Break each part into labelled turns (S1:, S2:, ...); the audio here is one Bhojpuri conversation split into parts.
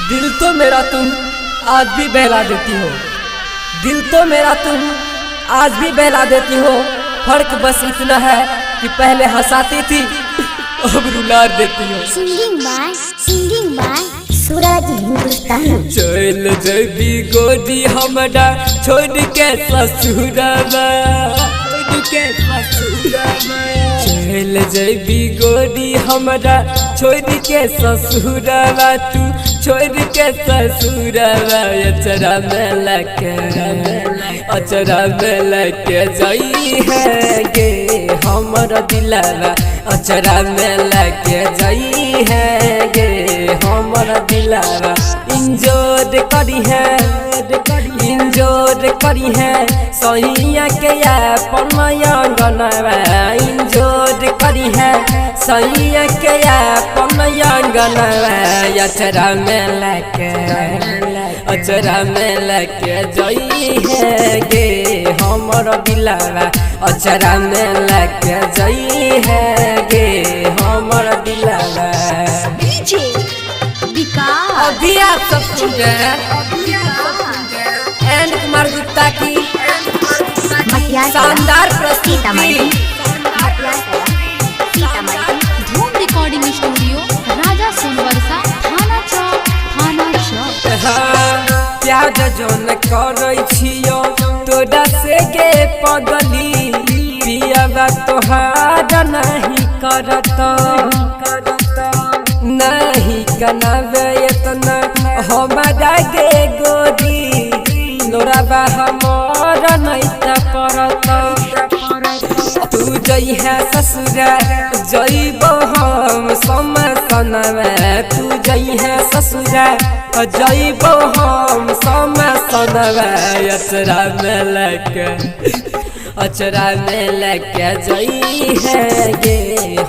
S1: दिल तो मेरा तुम आज भी बहला देती हो, दिल तो मेरा तुम आज भी बहला देती हो। फर्क बस इतना है कि पहले हंसाती थी अब रुला देती हो।
S2: सिंगिंग बाय सूरज हिंदुस्तानी।
S1: चल जबी गोदी हमरा छोड़ के ससुरवा, चल जबी गोदी हमरा छोड़ के ससुरवा, तू छोड़ के ससुरवा। अचरा में लके जाई है गे हमर दिलवा, अचरा में लके जाई है गे हमर दिलवा। इंजोर करी है, इंजोर करी है सैया के अपन अंगनवा, इंजोर करी है सैया के अपन अंगनवा। अचरा में लके, अचरा में लके जाई है गे हमर दिलवा, अचरा में लके जाई है गे हमर दिलवा। अभी आप सब सुन रहे हैं एंड कुमार गुप्ता की शानदार प्रस्तुति।
S3: धूम रिकॉर्डिंग स्टूडियो, राजा सोनवर्षा, थाना चौक।
S1: प्यार जोन करे छियो तोरा से गे पगली, पियावा तोहार नहीं करत, नहीं कनावे इतना हमारा गे गोरी, लोराबा हमार नहीं परत। तू जई है ससुरा जईबो हम समसनवा, तू जई है ससुरा जईबो हम समसनवा। अचरा में लके, अचरा में लके जाई है गे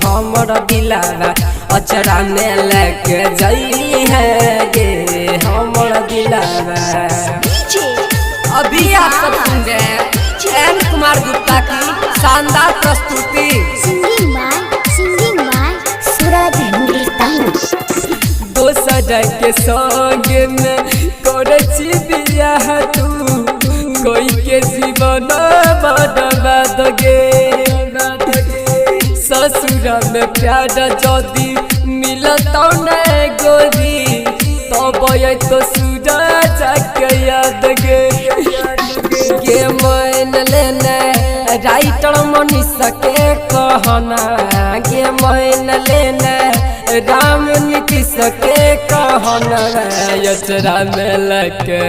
S1: हमर दिलवा, अचरा में लके जाई है गे हमर दिलवा। अभी आप सब सुन रहे हैं एन कुमार गुप्ता की शानदार प्रस्तुति।
S2: सिंगिंग बाय सूरज हिंदुस्तानी।
S1: दोसर के संग में करछि बियाह, तू कोई के जीवन बर्बाद गे। ससुर में प्यार जदी मिलत न गोरी, तब तो सूरज के याद गे। गे मन लेने राइटर मनीष के कहना, गे मन लेने राम नीतीश के कहना। अचरा में लके,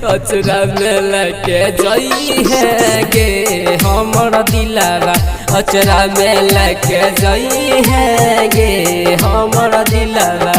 S1: अचरा में लके जाई है गे हमर दिलवा, अचरा में लके जाई है गे हमर दिलवा।